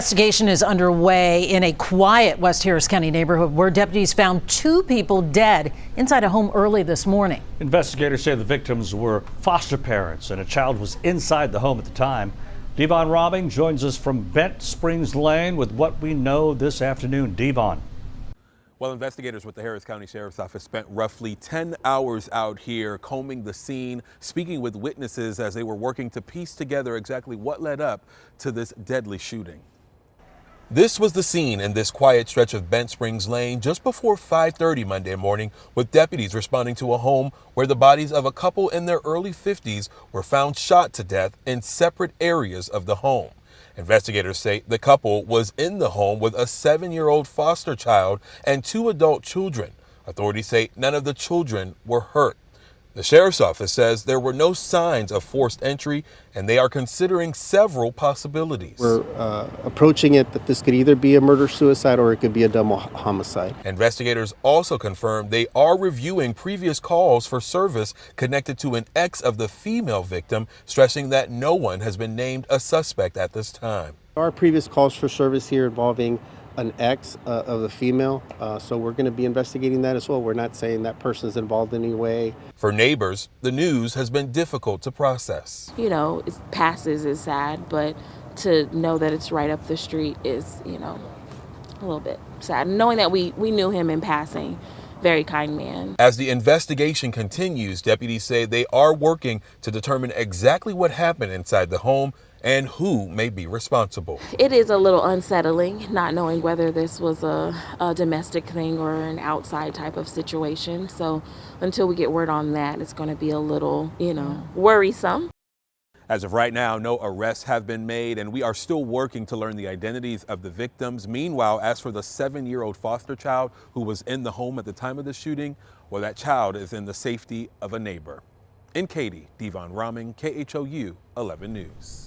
Investigation is underway in a quiet West Harris County neighborhood where deputies found 2 people dead inside a home early this morning. Investigators say the victims were foster parents and a child was inside the home at the time. Devon Robbing joins us from Bent Springs Lane with what we know this afternoon. Devon. Well, investigators with the Harris County Sheriff's Office spent roughly 10 hours out here combing the scene, speaking with witnesses as they were working to piece together exactly what led up to this deadly shooting. This was the scene in this quiet stretch of Bent Springs Lane just before 5:30 Monday morning, with deputies responding to a home where the bodies of a couple in their early 50s were found shot to death in separate areas of the home. Investigators say the couple was in the home with a 7-year-old foster child and 2 adult children. Authorities say none of the children were hurt. The sheriff's office says there were no signs of forced entry, and they are considering several possibilities. We're approaching it that this could either be a murder-suicide or it could be a double homicide. Investigators also confirmed they are reviewing previous calls for service connected to an ex of the female victim, stressing that no one has been named a suspect at this time. Our previous calls for service here involving an ex of the female, so we're going to be investigating that as well. We're not saying that person is involved in any way. For neighbors, the news has been difficult to process. You know, it passes is sad, but to know that it's right up the street is, you know, a little bit sad. Knowing that we knew him in passing, very kind man. As the investigation continues, deputies say they are working to determine exactly what happened inside the home and who may be responsible. It is a little unsettling not knowing whether this was a domestic thing or an outside type of situation. So until we get word on that, it's going to be a little, you know, worrisome. As of right now, no arrests have been made, and we are still working to learn the identities of the victims. Meanwhile, as for the 7-year-old foster child who was in the home at the time of the shooting, well, that child is in the safety of a neighbor. In Katy, Devon Robbing, KHOU 11 News.